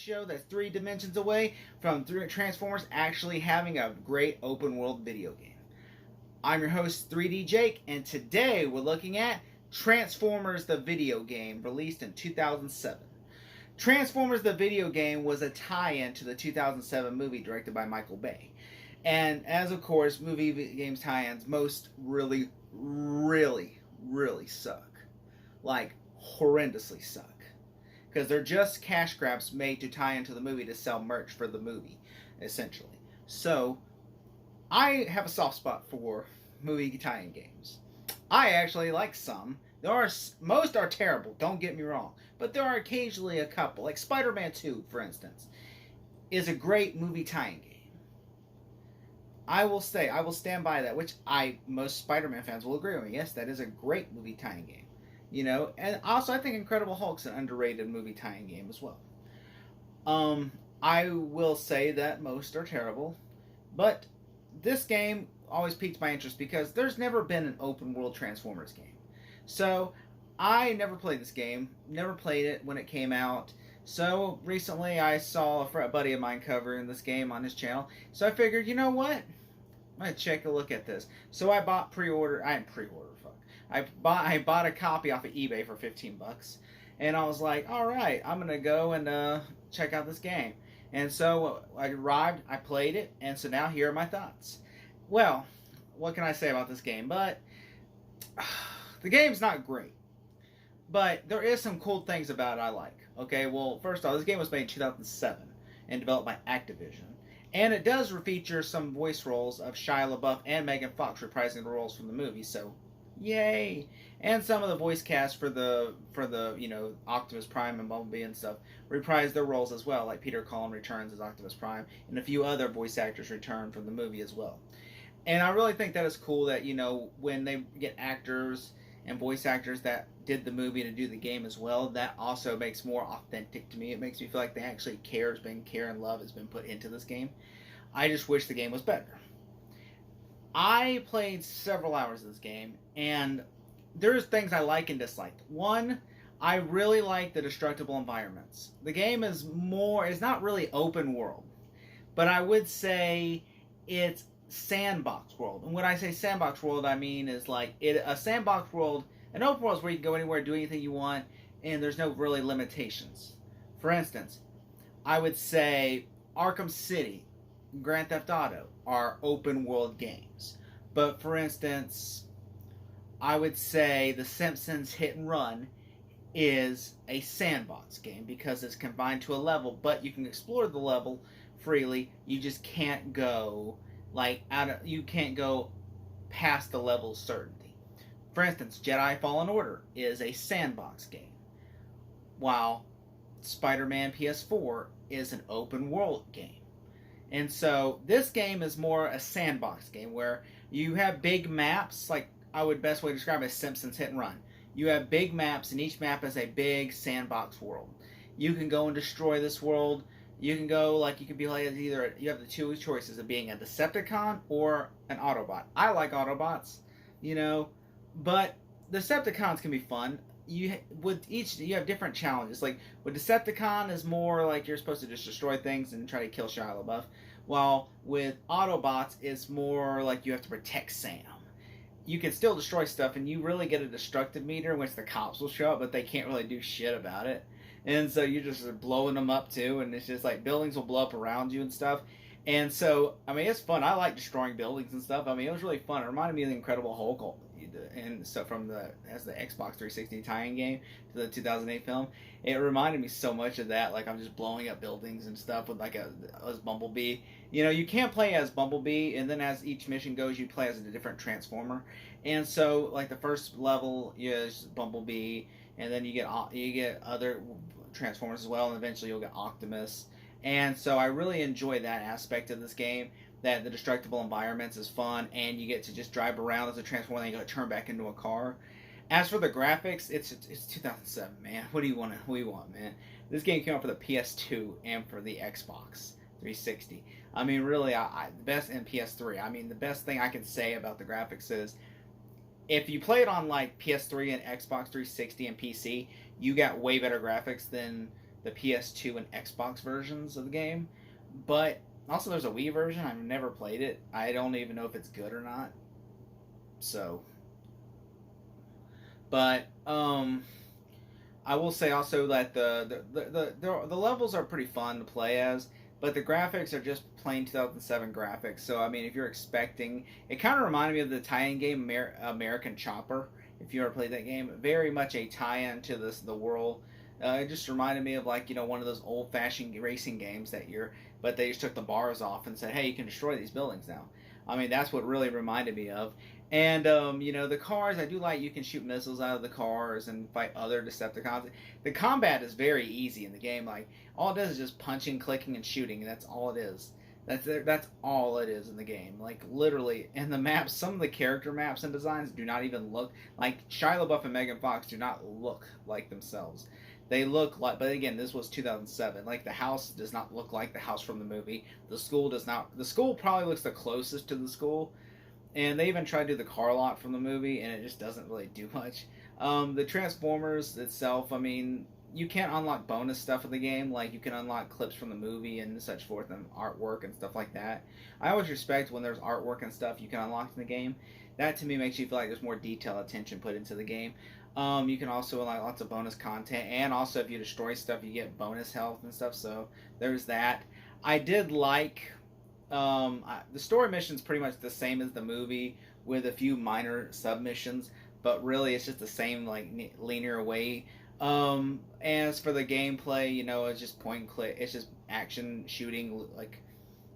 show that's 3 dimensions away from Transformers actually having a great open world video game. I'm your host, 3D Jake, and today we're looking at Transformers the video game, released in 2007. Transformers the video game was a tie-in to the 2007 movie directed by Michael Bay. And as of course, movie games tie-ins most really suck. Like, horrendously suck. Because they're just cash grabs made to tie into the movie to sell merch for the movie, essentially. So, I have a soft spot for movie tie-in games. I actually like some. Most are terrible, don't get me wrong. But there are occasionally a couple. Like Spider-Man 2, for instance, is a great movie tie-in game. I will stand by that, which most Spider-Man fans will agree with me. Yes, that is a great movie tie-in game. You know, and also I think Incredible Hulk's an underrated movie tie-in game as well. I will say that most are terrible, but this game always piques my interest because there's never been an open world Transformers game. So I never played this game, never played it when it came out. So recently I saw a buddy of mine covering this game on his channel. So I figured, you know what? I'm going to take a look at this. So I bought I bought a copy off of eBay for $15. And I was like, alright, I'm going to go and check out this game. And so I arrived, I played it, and so now here are my thoughts. Well, what can I say about this game? But the game's not great. But there is some cool things about it I like. Okay, well, first off, this game was made in 2007 and developed by Activision. And it does feature some voice roles of Shia LaBeouf and Megan Fox reprising the roles from the movie, so yay! And some of the voice cast for the Optimus Prime and Bumblebee and stuff reprise their roles as well, like Peter Cullen returns as Optimus Prime, and a few other voice actors return from the movie as well. And I really think that is cool that, when they get actors and voice actors that did the movie to do the game as well, that also makes more authentic to me. It makes me feel like they actually care and love has been put into this game. I just wish the game was better. I played several hours of this game, and there's things I like and dislike. One, I really like the destructible environments. The game is not really open world, but I would say it's sandbox world. And when I say sandbox world, I mean is like a sandbox world. An open world is where you can go anywhere, do anything you want, and there's no really limitations. For instance, I would say Arkham City, Grand Theft Auto are open world games. But for instance, I would say The Simpsons Hit and Run is a sandbox game because it's confined to a level, but you can explore the level freely. You just can't go you can't go past the level's certainty. For instance, Jedi Fallen Order is a sandbox game, while Spider-Man PS4 is an open world game. And so this game is more a sandbox game where you have big maps, like best way to describe it as Simpsons Hit and Run. You have big maps, and each map is a big sandbox world. You can go and destroy this world. You can go, you can be either, you have the two choices of being a Decepticon or an Autobot. I like Autobots, but Decepticons can be fun. You have different challenges. Like with Decepticon is more like you're supposed to just destroy things and try to kill Shia LaBeouf, while with Autobots it's more like you have to protect Sam. You can still destroy stuff, and you really get a destructive meter in which the cops will show up, but they can't really do shit about it. And so you're just blowing them up too, and it's just like buildings will blow up around you and stuff. And so, it's fun. I like destroying buildings and stuff. It was really fun. It reminded me of the Incredible Hulk and stuff from the Xbox 360 tie-in game to the 2008 film. It reminded me so much of that. Like I'm just blowing up buildings and stuff with as Bumblebee. You can't play as Bumblebee, and then as each mission goes, you play as a different Transformer. And so, the first level is Bumblebee, and then you get other Transformers as well, and eventually you'll get Optimus. And so I really enjoy that aspect of this game, that the destructible environments is fun, and you get to just drive around as a Transformer, and then you turn back into a car. As for the graphics, it's 2007, man. What do you want, man? This game came out for the PS2 and for the Xbox 360. Really, the best in PS3. The best thing I can say about the graphics is if you play it on PS3 and Xbox 360 and PC, you got way better graphics than the PS2 and Xbox versions of the game. But also, there's a Wii version. I've never played it. I don't even know if it's good or not. So, but I will say also that the levels are pretty fun to play as, but the graphics are just plain 2007 graphics. So I mean, if you're expecting, it kind of reminded me of the tie-in game American Chopper. If you ever played that game, very much a tie-in to the world. It just reminded me of like one of those old-fashioned racing games but they just took the bars off and said, hey, you can destroy these buildings now. I mean, that's what really reminded me of. And the cars, I do like you can shoot missiles out of the cars and fight other Decepticons. The combat is very easy in the game. Like all it does is just punching, clicking, and shooting. And that's all it is. That's all it is in the game. Like literally, and the maps, some of the character maps and designs do not even look like Shia LaBeouf and Megan Fox do not look like themselves. They look like, but again, this was 2007. Like the house does not look like the house from the movie. The school does not. The school probably looks the closest to the school. And they even tried to do the car lot from the movie, and it just doesn't really do much. The Transformers itself, I mean, you can't unlock bonus stuff in the game, like you can unlock clips from the movie and such forth, and artwork and stuff like that. I always respect when there's artwork and stuff you can unlock in the game. That to me makes you feel like there's more detail attention put into the game. You can also unlock lots of bonus content, and also if you destroy stuff, you get bonus health and stuff. So there's that. I did like. The story mission's pretty much the same as the movie with a few minor submissions, but really it's just the same like linear way. As for the gameplay, it's just point and click. It's just action shooting, like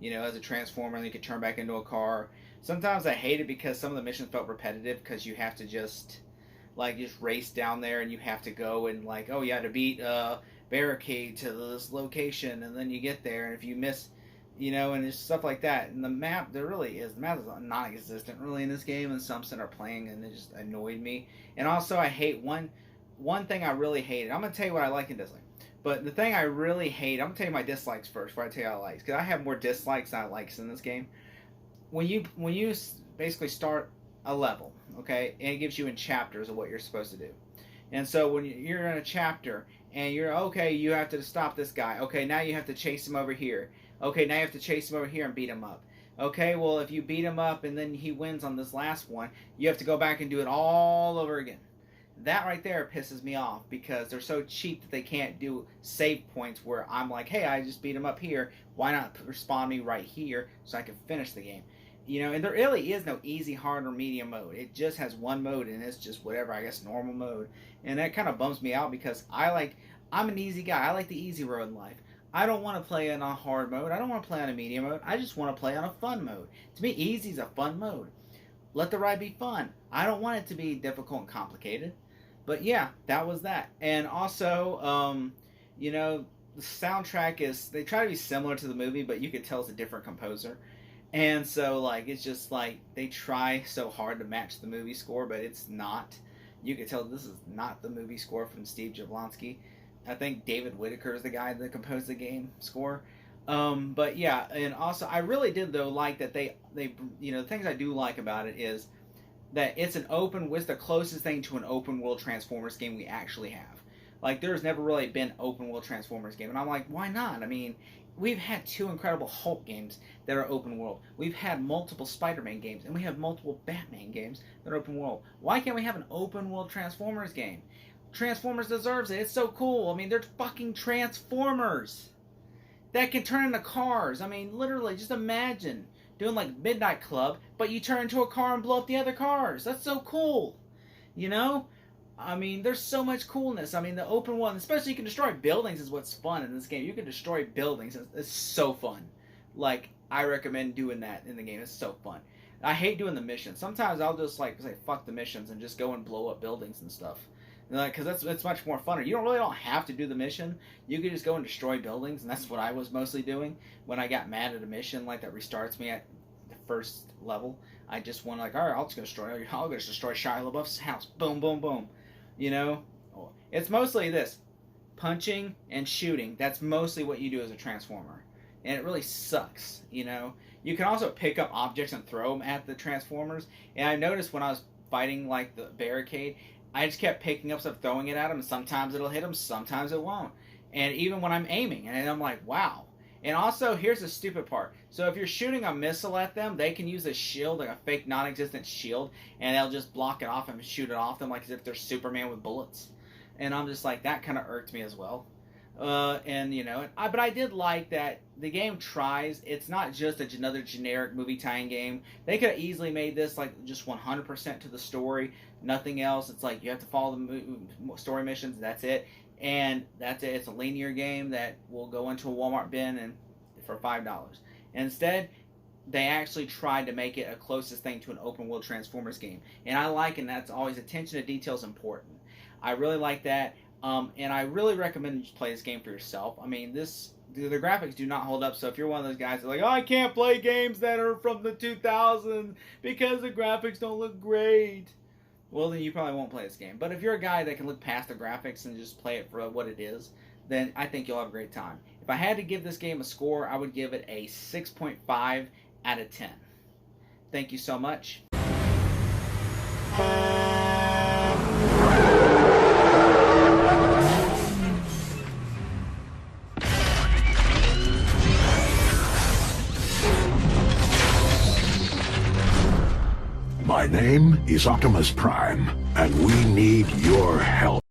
as a transformer, and you can turn back into a car. Sometimes I hate it because some of the missions felt repetitive because you have to just race down there and you have to go and you have to beat a barricade to this location, and then you get there, and if you miss. And there's stuff like that. And the map, the map is non-existent really in this game, and some are playing, and it just annoyed me. And also, I hate one thing I really hated. I'm going to tell you what I like and dislike. But the thing I really hate, I'm going to tell you my dislikes first before I tell you what I like. Because I have more dislikes than I likes in this game. When you basically start a level, okay, and it gives you in chapters of what you're supposed to do. And so when you're in a chapter, and you have to stop this guy. Okay, now you have to chase him over here. Okay, now you have to chase him over here and beat him up. Okay, well, if you beat him up and then he wins on this last one, you have to go back and do it all over again. That right there pisses me off because they're so cheap that they can't do save points where I'm like, hey, I just beat him up here. Why not respawn me right here so I can finish the game? And there really is no easy, hard, or medium mode. It just has one mode, and it's just whatever, I guess, normal mode. And that kind of bums me out because I'm an easy guy. I like the easy road in life. I don't want to play in a hard mode. I don't want to play on a medium mode. I just want to play on a fun mode. To me, easy is a fun mode. Let the ride be fun. I don't want it to be difficult and complicated. But yeah, that was that. And also, the soundtrack they try to be similar to the movie, but you could tell it's a different composer. And so, it's just they try so hard to match the movie score, but it's not. You could tell this is not the movie score from Steve Jablonsky. I think David Whitaker is the guy that composed the game score. But yeah, and also I really did though like that they the things I do like about it is that it's the closest thing to an open world Transformers game we actually have. Like there's never really been open world Transformers game, and I'm like, why not? I mean, we've had 2 Incredible Hulk games that are open world. We've had multiple Spider-Man games, and we have multiple Batman games that are open world. Why can't we have an open world Transformers game? Transformers deserves it. It's so cool. I mean, they're fucking Transformers that can turn into cars. I mean, literally, just imagine doing Midnight Club, but you turn into a car and blow up the other cars. That's so cool. I mean, there's so much coolness. I mean, the open one, especially you can destroy buildings is what's fun in this game. You can destroy buildings. It's so fun. I recommend doing that in the game. It's so fun. I hate doing the missions. Sometimes I'll just say fuck the missions and just go and blow up buildings and stuff. Because it's much more fun. You don't have to do the mission. You can just go and destroy buildings, and that's what I was mostly doing when I got mad at a mission that restarts me at the first level. I just want all right, I'll just destroy Shia LaBeouf's house. Boom, boom, boom. It's mostly this punching and shooting. That's mostly what you do as a Transformer, and it really sucks. You can also pick up objects and throw them at the Transformers. And I noticed when I was fighting the barricade, I just kept picking up stuff, throwing it at them, and sometimes it'll hit them, sometimes it won't. and even when I'm aiming, and I'm like, wow. And also, here's the stupid part. So if you're shooting a missile at them, they can use a shield, like a fake non-existent shield, and they'll just block it off and shoot it off them like as if they're Superman with bullets. And I'm just like, that kind of irked me as well. And you know, but I did like that the game tries. It's not just another generic movie tie-in game. They could have easily made this like just 100% to the story, nothing else. It's like you have to follow the story missions. That's it. And that's it. It's a linear game that will go into a Walmart bin and for $5. Instead, they actually tried to make it a closest thing to an open world Transformers game, and I like, and that's always attention to detail is important. I really like that, and I really recommend you just play this game for yourself. I mean, the graphics do not hold up. So if you're one of those guys that are like, oh, I can't play games that are from the 2000s because the graphics don't look great, well, then you probably won't play this game. But if you're a guy that can look past the graphics and just play it for what it is, then I think you'll have a great time. If I had to give this game a score, I would give it a 6.5 out of 10. Thank you so much. My name is Optimus Prime, and we need your help.